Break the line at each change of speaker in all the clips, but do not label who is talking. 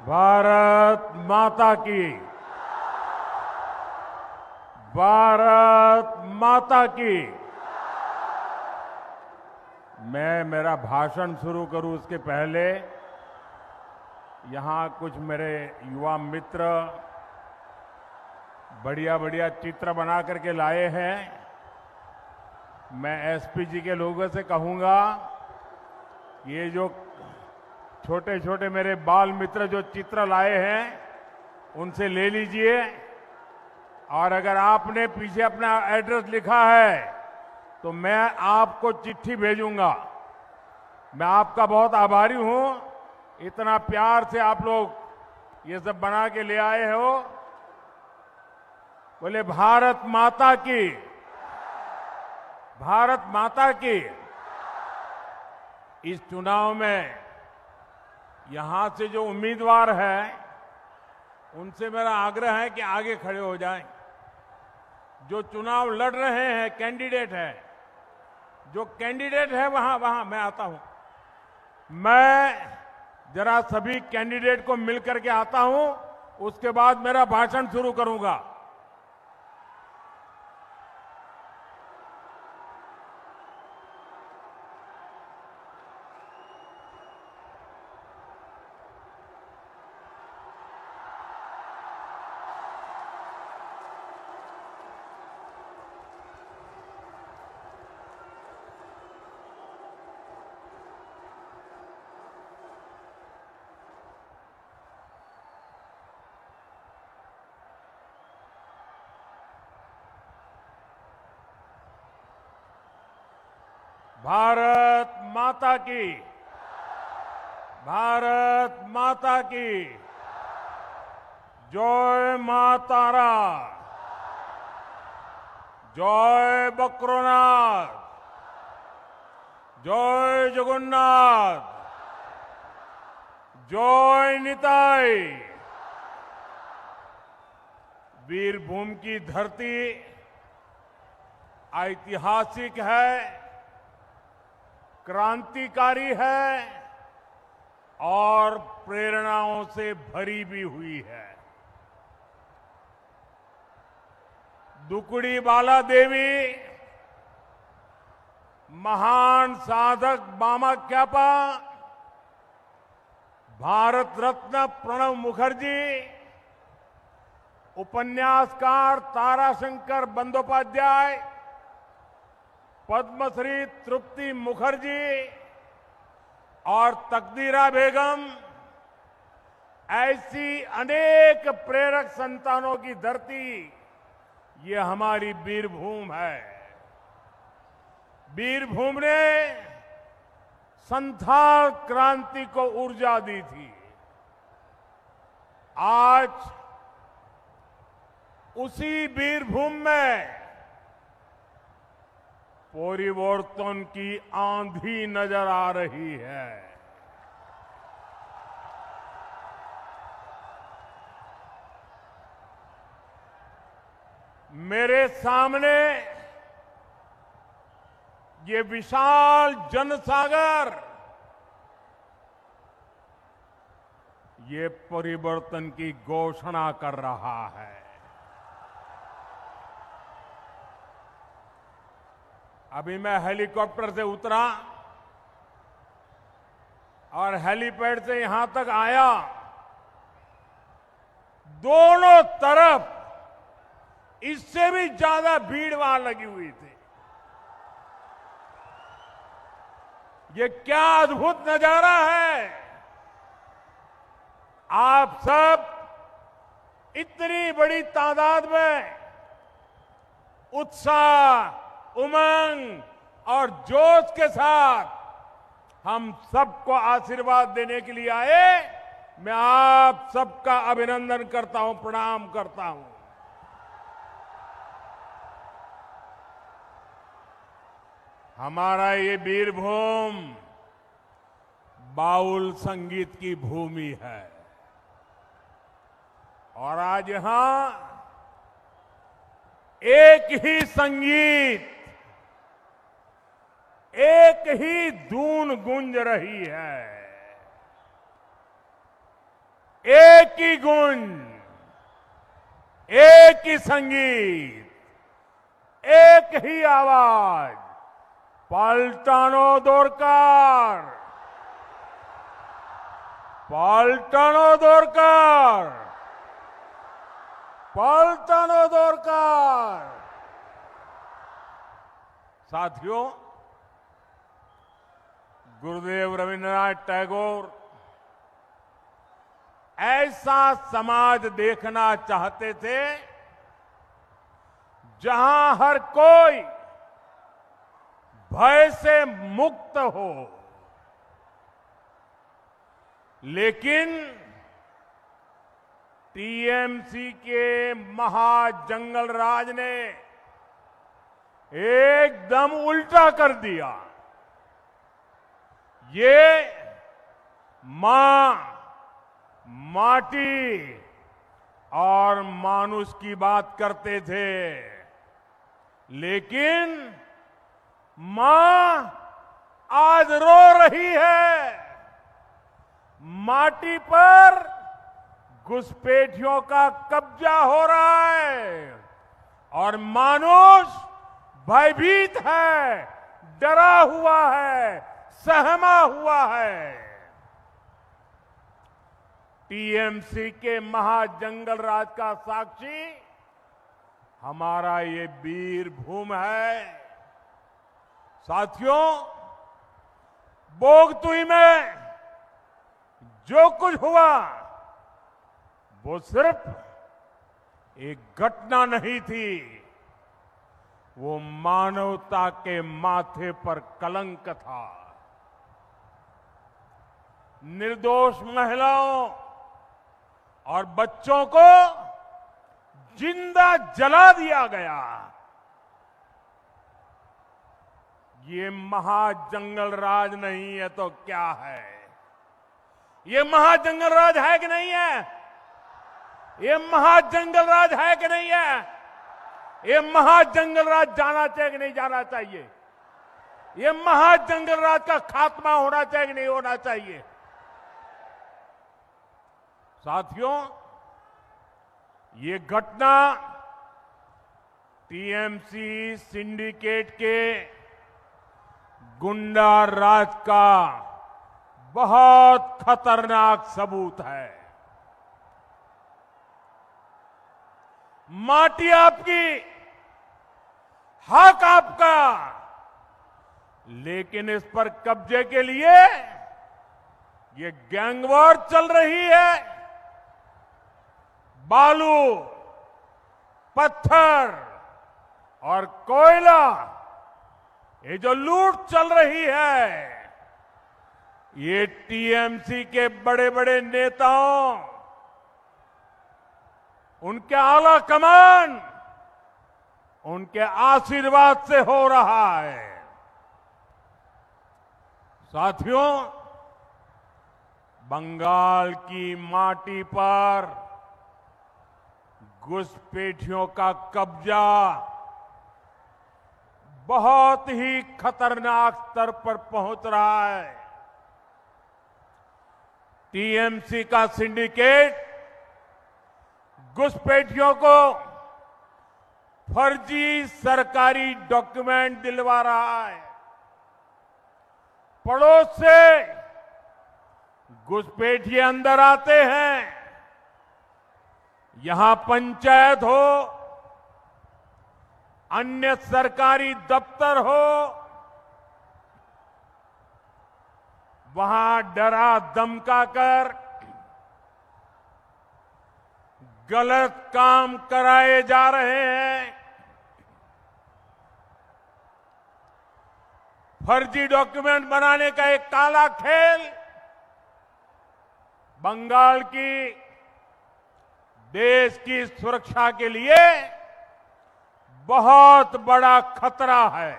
भारत माता की। भारत माता की। मैं मेरा भाषण शुरू करूं उसके पहले यहां कुछ मेरे युवा मित्र बढ़िया बढ़िया चित्र बना करके लाए हैं। मैं एसपीजी के लोगों से कहूंगा, ये जो छोटे छोटे मेरे बाल मित्र जो चित्र लाए हैं उनसे ले लीजिए, और अगर आपने पीछे अपना एड्रेस लिखा है तो मैं आपको चिट्ठी भेजूंगा। मैं आपका बहुत आभारी हूं, इतना प्यार से आप लोग ये सब बना के ले आए हो। बोले भारत माता की। भारत माता की। इस चुनाव में यहां से जो उम्मीदवार हैं उनसे मेरा आग्रह है कि आगे खड़े हो जाएं। जो चुनाव लड़ रहे हैं कैंडिडेट है, जो कैंडिडेट है वहां मैं आता हूं। मैं जरा सभी कैंडिडेट को मिलकर के आता हूं, उसके बाद मेरा भाषण शुरू करूंगा। भारत माता की। भारत माता की। जय मां तारा। जय बक्रोनाथ। जय जगन्नाथ। जय निताई। वीरभूमि की धरती ऐतिहासिक है, क्रांतिकारी है और प्रेरणाओं से भरी भी हुई है। दुकुड़ी बाला देवी, महान साधक मामाक्यापा, भारत रत्न प्रणब मुखर्जी, उपन्यासकार ताराशंकर बंदोपाध्याय, पद्मश्री तृप्ति मुखर्जी और तकदीरा बेगम, ऐसी अनेक प्रेरक संतानों की धरती ये हमारी वीरभूमि है। वीरभूमि ने संथाल क्रांति को ऊर्जा दी थी। आज उसी वीरभूमि में परिवर्तन की आंधी नजर आ रही है। मेरे सामने ये विशाल जनसागर ये परिवर्तन की घोषणा कर रहा है। अभी मैं हेलीकॉप्टर से उतरा और हेलीपैड से यहां तक आया, दोनों तरफ इससे भी ज्यादा भीड़ वहां लगी हुई थी। ये क्या अद्भुत नजारा है। आप सब इतनी बड़ी तादाद में उत्साह, उमंग और जोश के साथ हम सबको आशीर्वाद देने के लिए आए। मैं आप सबका अभिनंदन करता हूं, प्रणाम करता हूं। हमारा ये वीरभूमि बाउल संगीत की भूमि है और आज यहां एक ही संगीत, एक ही धून गूंज रही है। एक ही गूंज, एक ही संगीत, एक ही आवाज, पलटनो दोरकार, पलटनो दोरकार, पलटनो दोरकार। साथियों, गुरुदेव रविन्द्रनाथ टैगोर ऐसा समाज देखना चाहते थे जहां हर कोई भय से मुक्त हो। लेकिन टीएमसी के महाजंगल राज ने एकदम उल्टा कर दिया। ये मां, माटी और मानुष की बात करते थे, लेकिन मां आज रो रही है। माटी पर घुसपैठियों का कब्जा हो रहा है और मानुष भयभीत है, डरा हुआ है, सहमा हुआ है। टीएमसी के महाजंगल राज का साक्षी हमारा ये वीर भूमि है। साथियों, बोगतुई में जो कुछ हुआ वो सिर्फ एक घटना नहीं थी, वो मानवता के माथे पर कलंक था। निर्दोष महिलाओं और बच्चों को जिंदा जला दिया गया। ये महाजंगल राज नहीं है तो क्या है? ये महाजंगल राज है कि नहीं है? ये महाजंगल राज है कि नहीं है? ये महाजंगल राज जाना चाहिए कि नहीं जाना चाहिए? ये महाजंगल राज का खात्मा होना चाहिए कि नहीं होना चाहिए? साथियों, ये घटना टीएमसी सिंडिकेट के गुंडा राज का बहुत खतरनाक सबूत है। माटी आपकी, हक आपका, लेकिन इस पर कब्जे के लिए ये गैंग वॉर चल रही है। बालू, पत्थर और कोयला, ये जो लूट चल रही है, ये टीएमसी के बड़े बड़े नेताओं, उनके आला कमान, उनके आशीर्वाद से हो रहा है। साथियों, बंगाल की माटी पर घुसपैठियों का कब्जा बहुत ही खतरनाक स्तर पर पहुंच रहा है। टीएमसी का सिंडिकेट घुसपैठियों को फर्जी सरकारी डॉक्यूमेंट दिलवा रहा है। पड़ोस से घुसपैठिए अंदर आते हैं, यहां पंचायत हो, अन्य सरकारी दफ्तर हो, वहां डरा धमका कर गलत काम कराए जा रहे हैं। फर्जी डॉक्यूमेंट बनाने का एक काला खेल बंगाल की देश की सुरक्षा के लिए बहुत बड़ा खतरा है।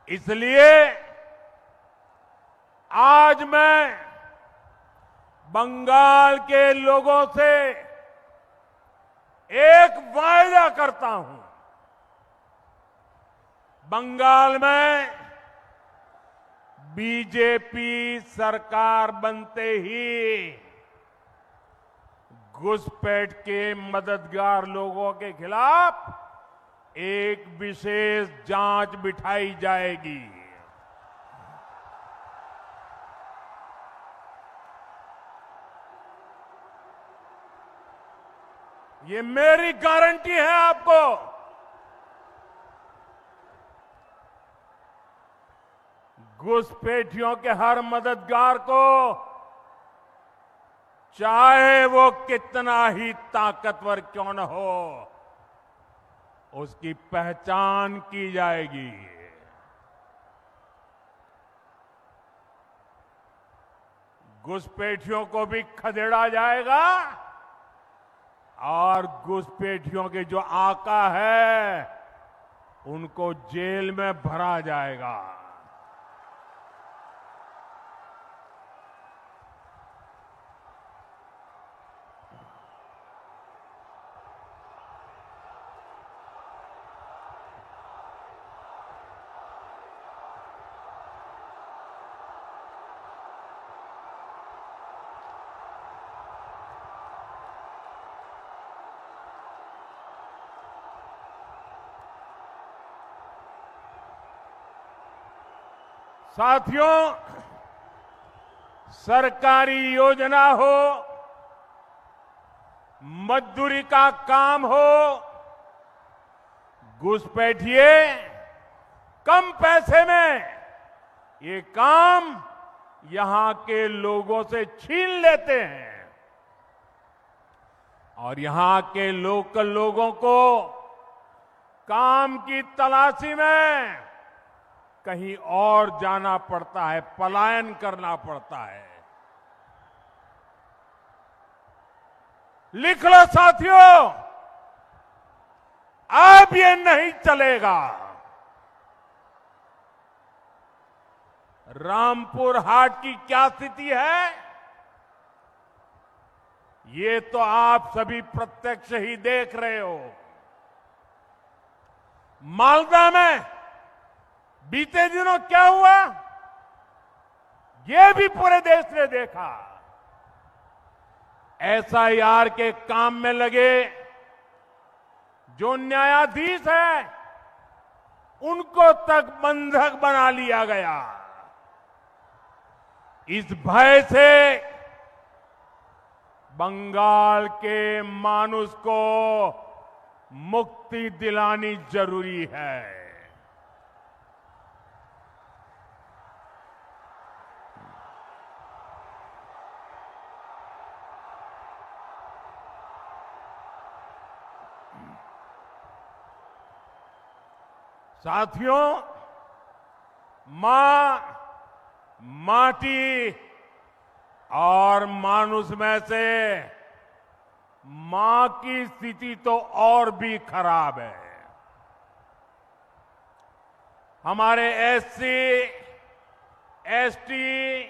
इसलिए आज मैं बंगाल के लोगों से एक वायदा करता हूं। बंगाल में बीजेपी सरकार बनते ही घुसपैठ के मददगार लोगों के खिलाफ एक विशेष जांच बिठाई जाएगी। ये मेरी गारंटी है आपको। घुसपैठियों के हर मददगार को, चाहे वो कितना ही ताकतवर क्यों न हो, उसकी पहचान की जाएगी। घुसपैठियों को भी खदेड़ा जाएगा और घुसपैठियों के जो आका है उनको जेल में भरा जाएगा। साथियों, सरकारी योजना हो, मजदूरी का काम हो, घुसपैठिए कम पैसे में ये काम यहां के लोगों से छीन लेते हैं और यहां के लोकल लोगों को काम की तलाशी में कहीं और जाना पड़ता है, पलायन करना पड़ता है। लिख लो साथियों, अब ये नहीं चलेगा। रामपुर हाट की क्या स्थिति है, ये तो आप सभी प्रत्यक्ष ही देख रहे हो। मालदा में बीते दिनों क्या हुआ, ये भी पूरे देश ने देखा। एसआईआर के काम में लगे जो न्यायाधीश हैं, उनको तक बंधक बना लिया गया। इस भय से बंगाल के मानुष को मुक्ति दिलानी जरूरी है। साथियों, मां, माटी और मानुष में से मां की स्थिति तो और भी खराब है। हमारे एससी, एसटी,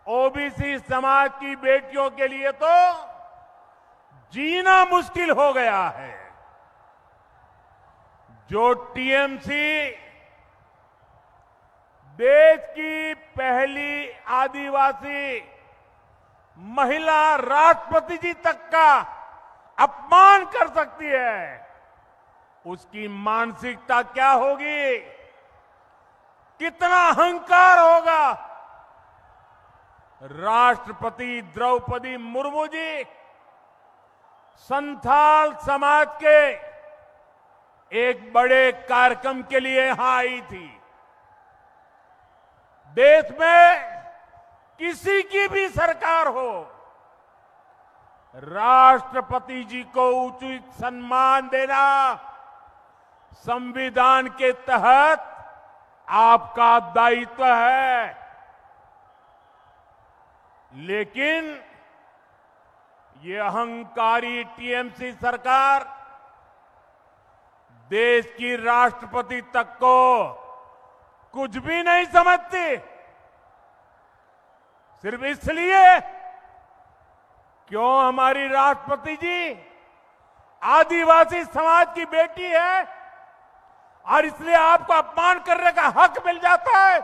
ओबीसी समाज की बेटियों के लिए तो जीना मुश्किल हो गया है। जो टीएमसी देश की पहली आदिवासी महिला राष्ट्रपति जी तक का अपमान कर सकती है, उसकी मानसिकता क्या होगी, कितना अहंकार होगा। राष्ट्रपति द्रौपदी मुर्मू जी संथाल समाज के एक बड़े कार्यक्रम के लिए यहां आई थी। देश में किसी की भी सरकार हो, राष्ट्रपति जी को उचित सम्मान देना संविधान के तहत आपका दायित्व है। लेकिन ये अहंकारी टीएमसी सरकार देश की राष्ट्रपति तक को कुछ भी नहीं समझती। सिर्फ इसलिए क्यों हमारी राष्ट्रपति जी आदिवासी समाज की बेटी है और इसलिए आपको अपमान करने का हक मिल जाता है।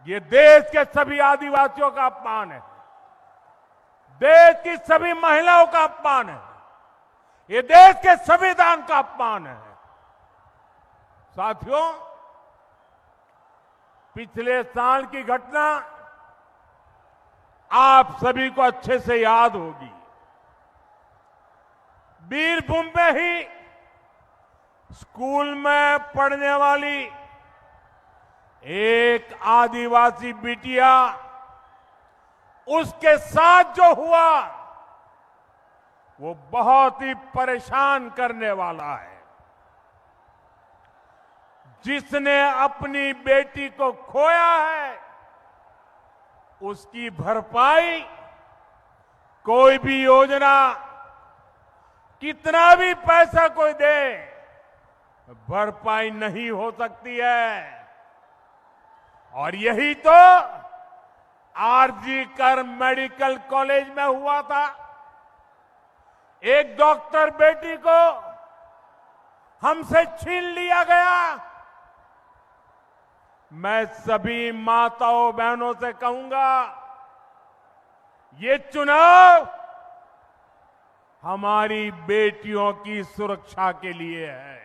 ये देश के सभी आदिवासियों का अपमान है, देश की सभी महिलाओं का अपमान है, ये देश के संविधान का अपमान है। साथियों, पिछले साल की घटना आप सभी को अच्छे से याद होगी। बीरभूम में ही स्कूल में पढ़ने वाली एक आदिवासी बिटिया, उसके साथ जो हुआ वो बहुत ही परेशान करने वाला है। जिसने अपनी बेटी को खोया है उसकी भरपाई कोई भी योजना, कितना भी पैसा कोई दे, भरपाई नहीं हो सकती है। और यही तो आरजी कर मेडिकल कॉलेज में हुआ था। एक डॉक्टर बेटी को हमसे छीन लिया गया। मैं सभी माताओं बहनों से कहूंगा, ये चुनाव हमारी बेटियों की सुरक्षा के लिए है।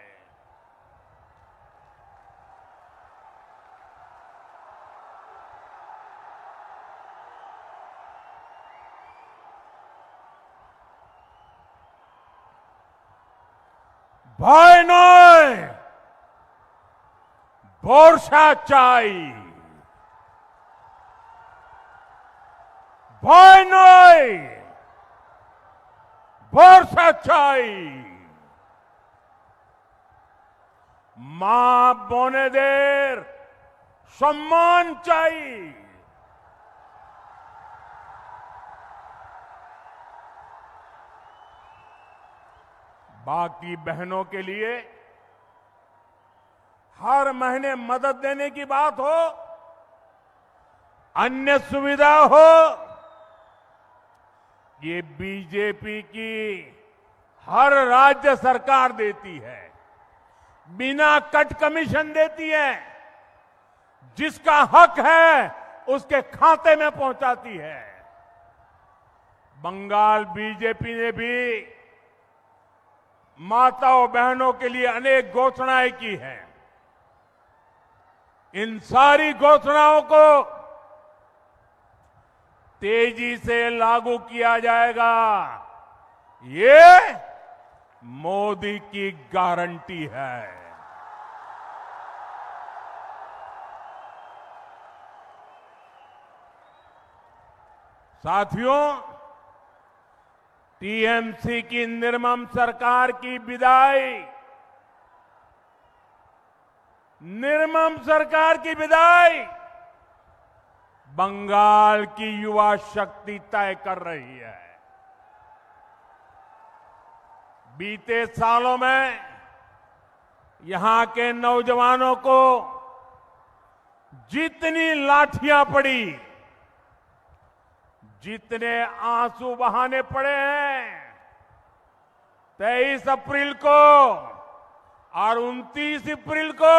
ভয় নয়, ভরসা চাই। ভয় নয়, ভরসা চাই। মা বোনেদের সম্মান চাই। बाकी बहनों के लिए हर महीने मदद देने की बात हो, अन्य सुविधा हो, ये बीजेपी की हर राज्य सरकार देती है, बिना कट कमीशन देती है, जिसका हक है उसके खाते में पहुंचाती है। बंगाल बीजेपी ने भी माताओं बहनों के लिए अनेक घोषणाएं की हैं। इन सारी घोषणाओं को तेजी से लागू किया जाएगा, ये मोदी की गारंटी है। साथियों, टीएमसी की निर्मम सरकार की विदाई, निर्मम सरकार की विदाई बंगाल की युवा शक्ति तय कर रही है। बीते सालों में यहां के नौजवानों को जितनी लाठियां पड़ी, जितने आंसू बहाने पड़े हैं, 23 अप्रैल को और 29 अप्रैल को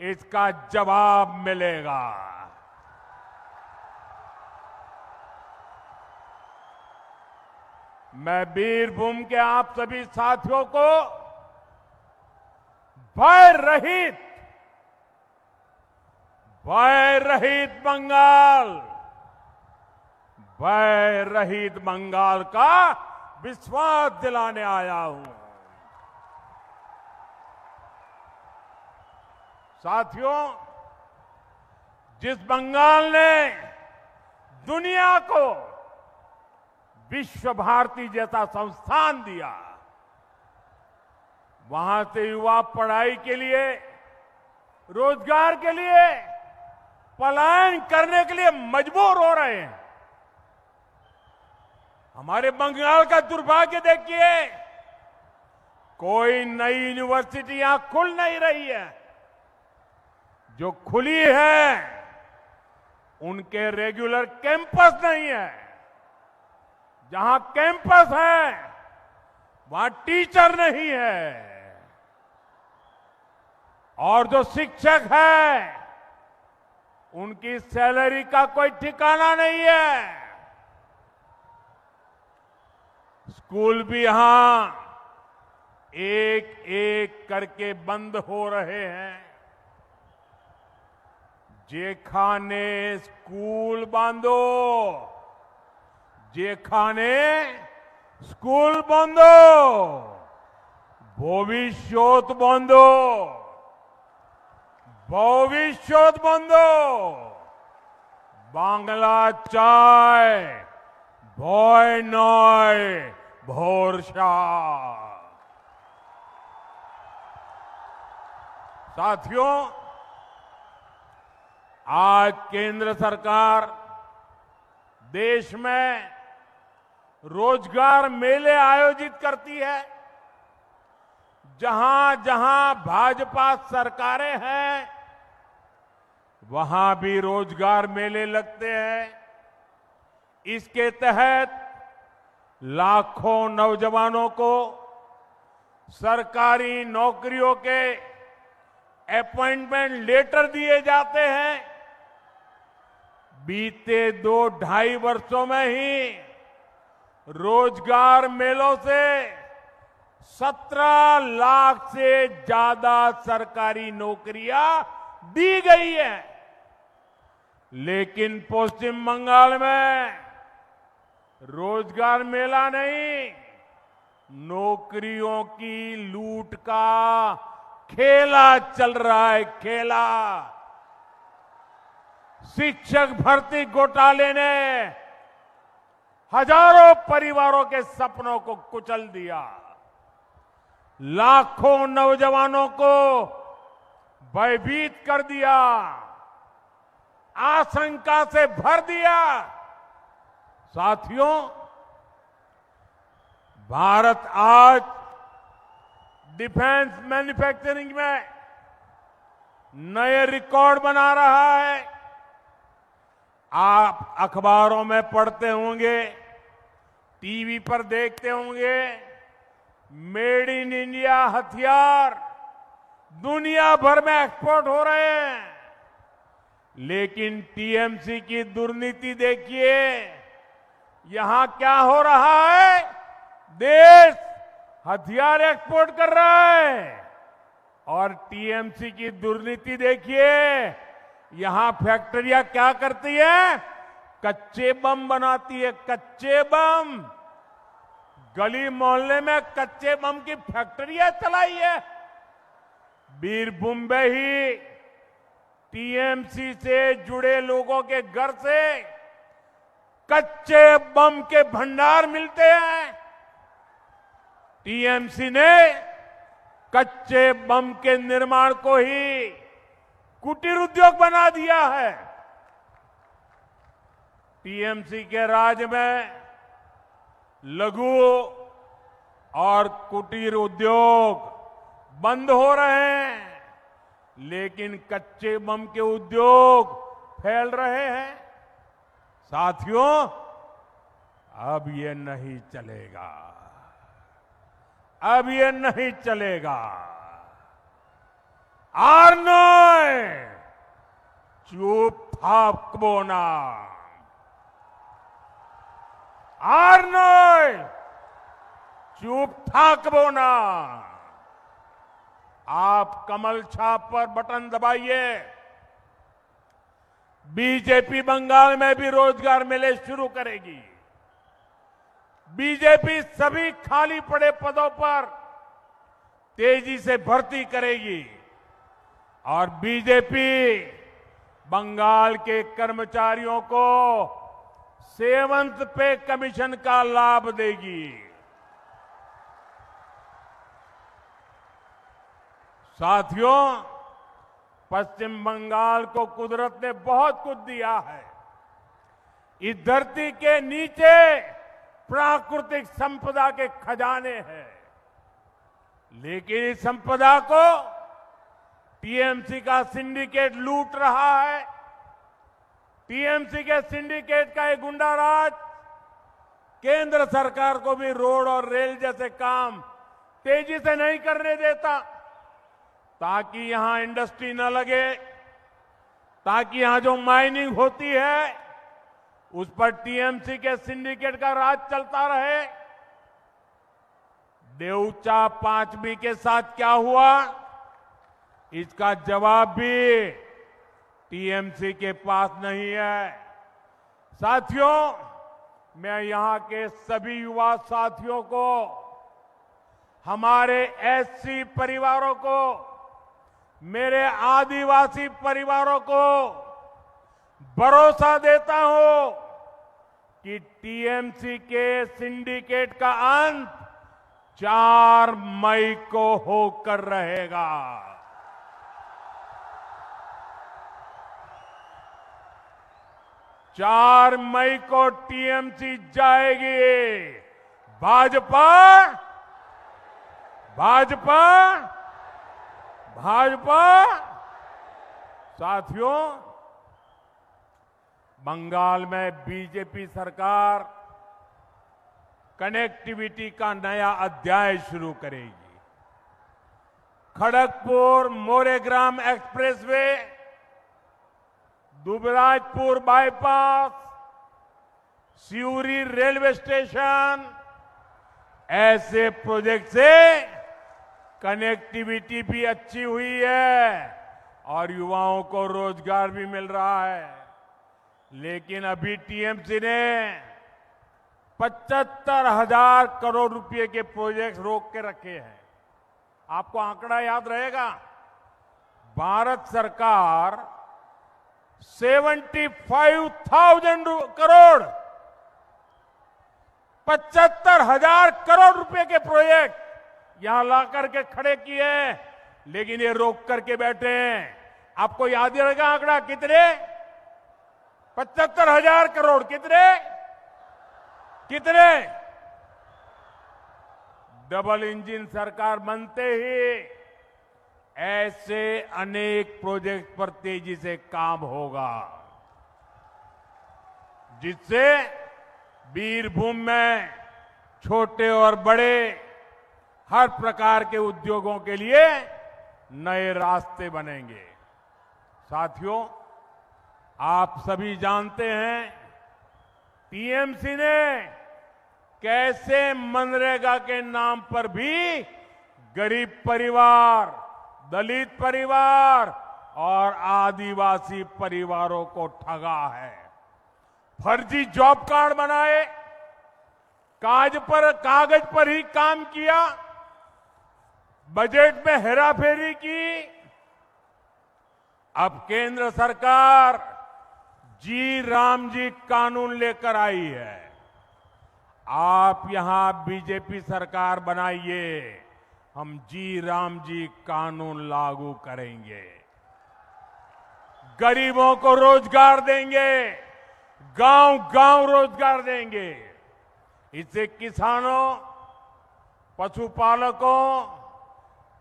इसका जवाब मिलेगा। मैं बीरभूम के आप सभी साथियों को भय रहित बंगाल, भय रहित बंगाल का विश्वास दिलाने आया हूं। साथियों, जिस बंगाल ने दुनिया को विश्व भारती जैसा संस्थान दिया, वहां से युवा पढ़ाई के लिए, रोजगार के लिए पलायन करने के लिए मजबूर हो रहे हैं। हमारे बंगाल का दुर्भाग्य देखिए, कोई नई यूनिवर्सिटियां खुल नहीं रही है। जो खुली है उनके रेगुलर कैंपस नहीं है। जहां कैंपस है वहां टीचर नहीं है, और जो शिक्षक है उनकी सैलरी का कोई ठिकाना नहीं है। स्कूल भी यहां एक एक करके बंद हो रहे हैं। जेखाने स्कूल बांधो, जेखाने स्कूल बांधो, भविष्योत बांधो, भविष्योत बांधो, बांग्ला चाय भय नय भरोसा। साथियों, आज केंद्र सरकार देश में रोजगार मेले आयोजित करती है। जहां जहां भाजपा सरकारें हैं, वहां भी रोजगार मेले लगते हैं। इसके तहत लाखों नौजवानों को सरकारी नौकरियों के अपॉइंटमेंट लेटर दिए जाते हैं। बीते 2-2.5 वर्षों में ही रोजगार मेलों से 17 लाख से ज्यादा सरकारी नौकरियां दी गई है। लेकिन पश्चिम बंगाल में रोजगार मेला नहीं, नौकरियों की लूट का खेला चल रहा है, खेला। शिक्षक भर्ती घोटाले ने हजारों परिवारों के सपनों को कुचल दिया, लाखों नौजवानों को भयभीत कर दिया, आशंका से भर दिया। साथियों, भारत आज डिफेंस मैन्युफैक्चरिंग में नए रिकॉर्ड बना रहा है। आप अखबारों में पढ़ते होंगे, टीवी पर देखते होंगे, मेड इन इंडिया हथियार दुनिया भर में एक्सपोर्ट हो रहे हैं। लेकिन टीएमसी की दुर्नीति देखिए, यहां क्या हो रहा है? देश हथियार एक्सपोर्ट कर रहा है और टीएमसी की दुर्नीति देखिए, यहां फैक्ट्रियां क्या करती है? कच्चे बम बनाती है, कच्चे बम। गली मोहल्ले में कच्चे बम की फैक्ट्रियां चलाई है। बीरभूम में ही टीएमसी से जुड़े लोगों के घर से कच्चे बम के भंडार मिलते हैं। टीएमसी ने कच्चे बम के निर्माण को ही कुटीर उद्योग बना दिया है। टीएमसी के राज में लघु और कुटीर उद्योग बंद हो रहे हैं, लेकिन कच्चे बम के उद्योग फैल रहे हैं। साथियों, अब ये नहीं चलेगा, अब ये नहीं चलेगा। आर्नोय चुप थाकबोना, आर्नोय चुप थाकबोना। आप कमल छाप पर बटन दबाइए। बीजेपी बंगाल में भी रोजगार मेले शुरू करेगी। बीजेपी सभी खाली पड़े पदों पर तेजी से भर्ती करेगी और बीजेपी बंगाल के कर्मचारियों को 7th पे कमीशन का लाभ देगी। साथियों, पश्चिम बंगाल को कुदरत ने बहुत कुछ दिया है। इस धरती के नीचे प्राकृतिक संपदा के खजाने हैं, लेकिन इस संपदा को टीएमसी का सिंडिकेट लूट रहा है। टीएमसी के सिंडिकेट का एक गुंडा राज केंद्र सरकार को भी रोड और रेल जैसे काम तेजी से नहीं करने देता, ताकि यहां इंडस्ट्री न लगे, ताकि यहां जो माइनिंग होती है उस पर टीएमसी के सिंडिकेट का राज चलता रहे। देवचा पांचवी के साथ क्या हुआ, इसका जवाब भी टीएमसी के पास नहीं है। साथियों, मैं यहां के सभी युवा साथियों को, हमारे एससी परिवारों को, मेरे आदिवासी परिवारों को भरोसा देता हूं कि टीएमसी के सिंडिकेट का अंत 4 मई को होकर रहेगा। 4 मई को टीएमसी जाएगी। भाजपा भाजपा भाजपा। साथियों, बंगाल में बीजेपी सरकार कनेक्टिविटी का नया अध्याय शुरू करेगी। Kharagpur Moregram expressway, Dubrajpur bypass, Suri railway station, ऐसे प्रोजेक्ट से कनेक्टिविटी भी अच्छी हुई है और युवाओं को रोजगार भी मिल रहा है। लेकिन अभी टीएमसी ने 75,000 करोड़ रुपए के प्रोजेक्ट रोक के रखे हैं। आपको आंकड़ा याद रहेगा, भारत सरकार 75,000 करोड़ 75,000 करोड़ रुपए के प्रोजेक्ट यहां ला करके खड़े किए, लेकिन ये रोक करके बैठे हैं। आपको याद ही रहेगा आंकड़ा कितने, 75,000 करोड़। कितने कितने डबल इंजन सरकार बनते ही ऐसे अनेक प्रोजेक्ट पर तेजी से काम होगा, जिससे बीरभूम में छोटे और बड़े हर प्रकार के उद्योगों के लिए नए रास्ते बनेंगे। साथियों, आप सभी जानते हैं टीएमसी ने कैसे मनरेगा के नाम पर भी गरीब परिवार, दलित परिवार और आदिवासी परिवारों को ठगा है। फर्जी जॉब कार्ड बनाए, कागज पर ही काम किया, बजट में हेराफेरी की। अब केंद्र सरकार जी राम जी कानून लेकर आई है। आप यहां बीजेपी सरकार बनाइए, हम जी राम जी कानून लागू करेंगे, गरीबों को रोजगार देंगे, गांव-गांव रोजगार देंगे। इससे किसानों, पशुपालकों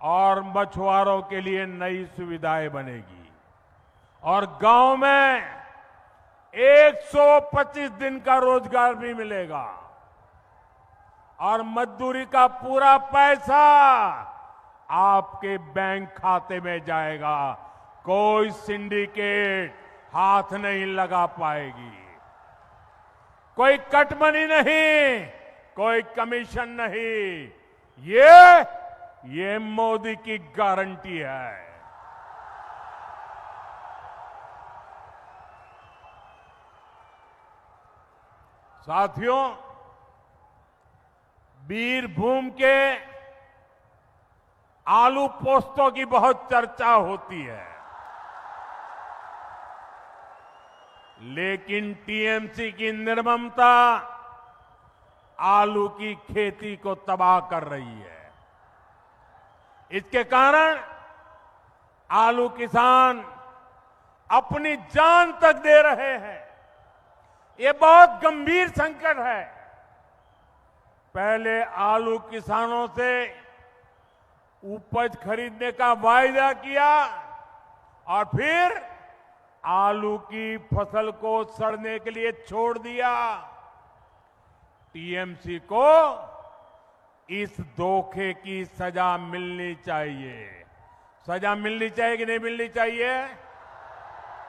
और मछुआरों के लिए नई सुविधाएं बनेगी और गांव में 125 दिन का रोजगार भी मिलेगा और मजदूरी का पूरा पैसा आपके बैंक खाते में जाएगा। कोई सिंडिकेट हाथ नहीं लगा पाएगी, कोई कटमनी नहीं, कोई कमीशन नहीं। ये मोदी की गारंटी है। साथियों, बीरभूम के आलू पोस्तों की बहुत चर्चा होती है, लेकिन टीएमसी की निर्ममता आलू की खेती को तबाह कर रही है। इसके कारण आलू किसान अपनी जान तक दे रहे हैं। ये बहुत गंभीर संकट है। पहले आलू किसानों से उपज खरीदने का वायदा किया और फिर आलू की फसल को सड़ने के लिए छोड़ दिया। टीएमसी को इस धोखे की सजा मिलनी चाहिए। सजा मिलनी चाहिए कि नहीं मिलनी चाहिए?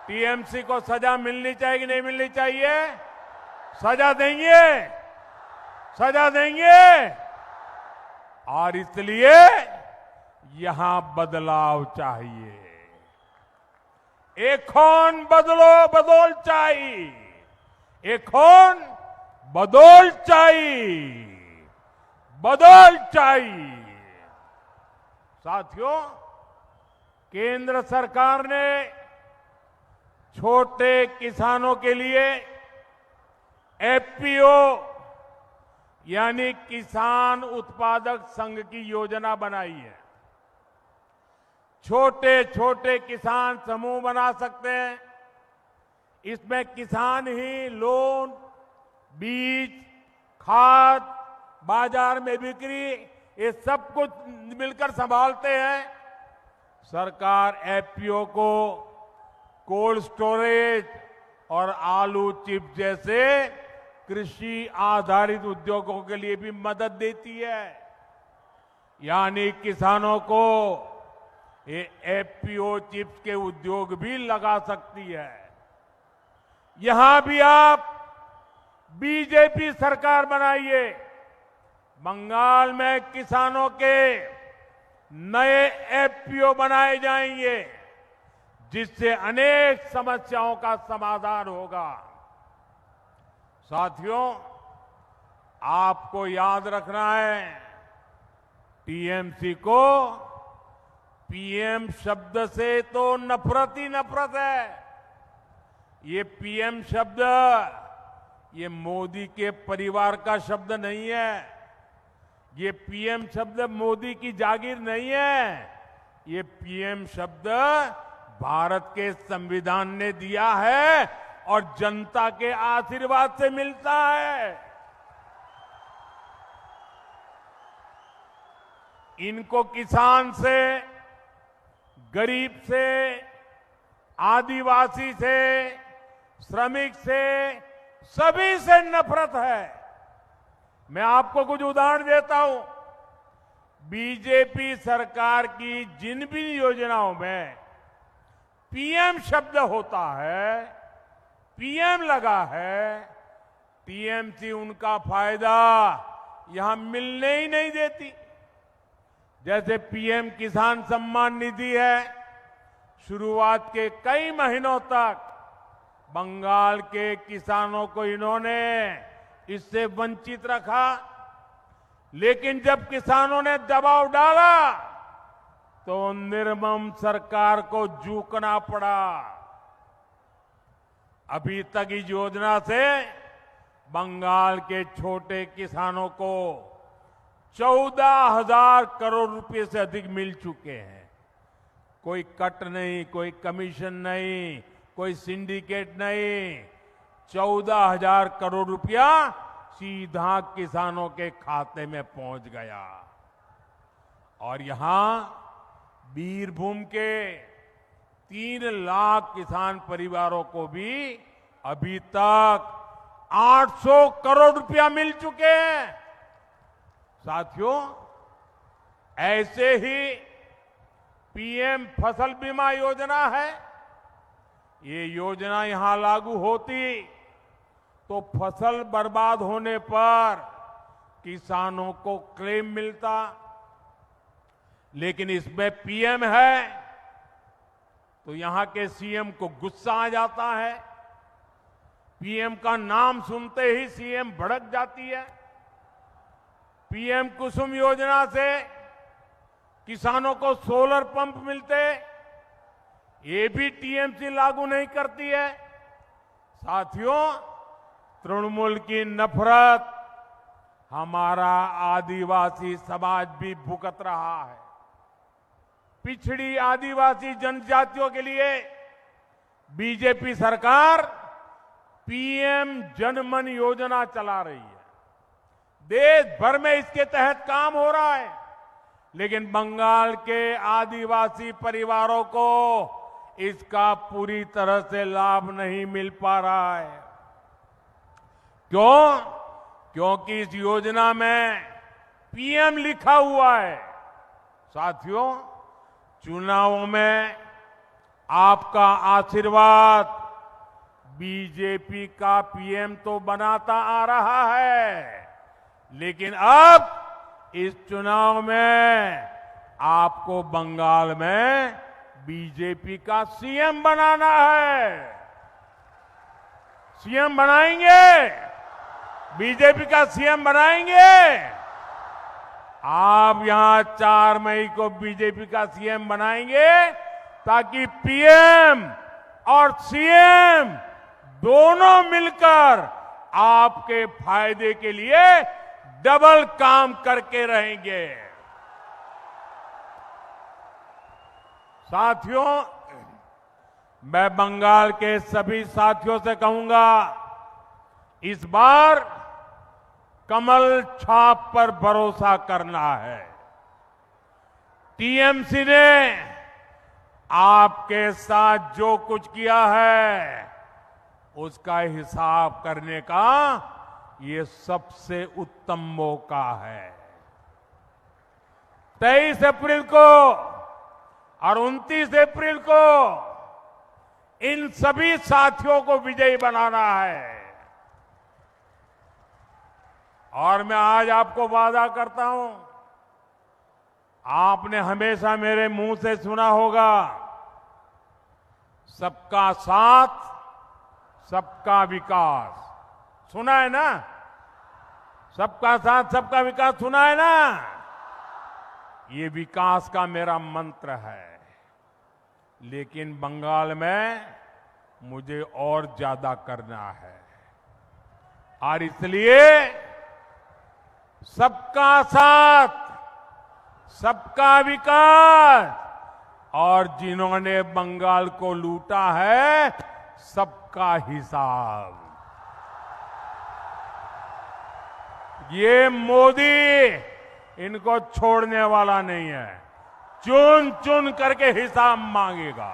टीएमसी को सजा मिलनी चाहिए कि नहीं मिलनी चाहिए? सजा देंगे, सजा देंगे। और इसलिए यहां बदलाव चाहिए। एखोन बदलो बदल चाहिए, एखोन बदल चाहिए, बदल चाहिए। साथियों, केंद्र सरकार ने छोटे किसानों के लिए एफपीओ यानी किसान उत्पादक संघ की योजना बनाई है। छोटे छोटे किसान समूह बना सकते हैं। इसमें किसान ही लोन, बीज, खाद, बाजार में बिक्री, ये सब कुछ मिलकर संभालते हैं। सरकार एफपीओ को कोल्ड स्टोरेज और आलू चिप जैसे कृषि आधारित उद्योगों के लिए भी मदद देती है। यानी किसानों को ये एफपीओ चिप्स के उद्योग भी लगा सकती है। यहां भी आप बीजेपी सरकार बनाइए। बंगाल में किसानों के नए एफपीओ बनाए जाएंगे, जिससे अनेक समस्याओं का समाधान होगा। साथियों, आपको याद रखना है, टीएमसी को पीएम शब्द से तो नफरत ही नफरत है। ये पीएम शब्द ये मोदी के परिवार का शब्द नहीं है। ये पीएम शब्द मोदी की जागीर नहीं है। ये पीएम शब्द भारत के संविधान ने दिया है और जनता के आशीर्वाद से मिलता है। इनको किसान से, गरीब से, आदिवासी से, श्रमिक से, सभी से नफरत है। मैं आपको कुछ उदाहरण देता हूं। बीजेपी सरकार की जिन भी योजनाओं में पीएम शब्द होता है, पीएम लगा है, टीएमसी उनका फायदा यहां मिलने ही नहीं देती। जैसे पीएम किसान सम्मान निधि है, शुरुआत के कई महीनों तक बंगाल के किसानों को इन्होंने इससे वंचित रखा। लेकिन जब किसानों ने दबाव डाला तो निर्मम सरकार को झुकना पड़ा। अभी तक इस योजना से बंगाल के छोटे किसानों को 14,000 करोड़ रुपए से अधिक मिल चुके हैं। कोई कट नहीं, कोई कमीशन नहीं, कोई सिंडिकेट नहीं। 14,000 करोड़ रुपया सीधा किसानों के खाते में पहुंच गया। और यहां बीरभूम के 3 लाख किसान परिवारों को भी अभी तक 800 करोड़ रुपया मिल चुके हैं। साथियों, ऐसे ही पीएम फसल बीमा योजना है। ये योजना यहां लागू होती तो फसल बर्बाद होने पर किसानों को क्लेम मिलता। लेकिन इसमें पीएम है तो यहां के सीएम को गुस्सा आ जाता है। पीएम का नाम सुनते ही सीएम भड़क जाती है। पीएम कुसुम योजना से किसानों को सोलर पंप मिलते, ये भी टीएमसी लागू नहीं करती है। साथियों, तृणमूल की नफरत हमारा आदिवासी समाज भी भुगत रहा है। पिछड़ी आदिवासी जनजातियों के लिए बीजेपी सरकार पीएम जनमन योजना चला रही है। देश भर में इसके तहत काम हो रहा है। लेकिन बंगाल के आदिवासी परिवारों को इसका पूरी तरह से लाभ नहीं मिल पा रहा है। क्यों? क्योंकि इस योजना में पीएम लिखा हुआ है। साथियों, चुनावों में आपका आशीर्वाद बीजेपी का पीएम तो बनाता आ रहा है, लेकिन अब इस चुनाव में आपको बंगाल में बीजेपी का सीएम बनाना है। सीएम बनाएंगे, बीजेपी का सीएम बनाएंगे। आप यहां 4 मई को बीजेपी का सीएम बनाएंगे ताकि पीएम और सीएम दोनों मिलकर आपके फायदे के लिए डबल काम करके रहेंगे। साथियों, मैं बंगाल के सभी साथियों से कहूंगा, इस बार कमल छाप पर भरोसा करना है। टीएमसी ने आपके साथ जो कुछ किया है उसका हिसाब करने का ये सबसे उत्तम मौका है। 23 अप्रैल को और 29 अप्रैल को इन सभी साथियों को विजयी बनाना है। और मैं आज आपको वादा करता हूं, आपने हमेशा मेरे मुंह से सुना होगा, सबका साथ सबका विकास। सुना है ना? सबका साथ सबका विकास सुना है ना? ये विकास का मेरा मंत्र है, लेकिन बंगाल में मुझे और ज्यादा करना है। और इसलिए सबका साथ सबका विकास और जिन्होंने बंगाल को लूटा है सबका हिसाब। ये मोदी इनको छोड़ने वाला नहीं है, चुन चुन करके हिसाब मांगेगा,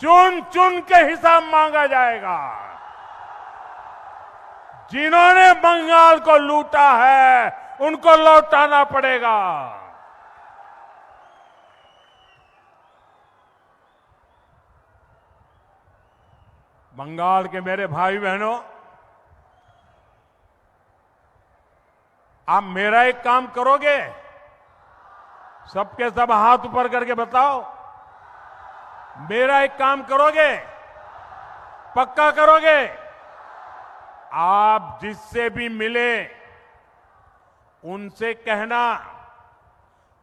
चुन चुन के हिसाब मांगा जाएगा। जिन्होंने बंगाल को लूटा है उनको लौटाना पड़ेगा। बंगाल के मेरे भाई बहनों, आप मेरा एक काम करोगे? सबके सब हाथ ऊपर करके बताओ, मेरा एक काम करोगे? पक्का करोगे? आप जिससे भी मिले उनसे कहना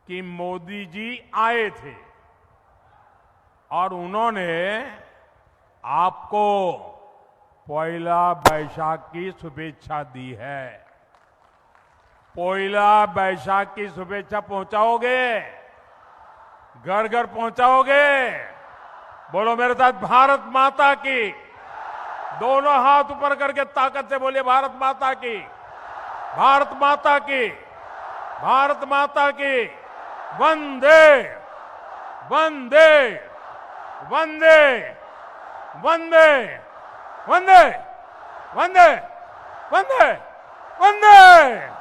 कि मोदी जी आए थे और उन्होंने आपको पोइला बैशाख की शुभेच्छा दी है। पोइला बैशाख की शुभेच्छा पहुंचाओगे? घर घर पहुंचाओगे? बोलो मेरे साथ, भारत माता की। दोनों हाथ ऊपर करके ताकत से बोलिए, भारत माता की, भारत माता की, भारत माता की। वंदे वंदे वंदे वंदे वंदे वंदे वंदे वंदे।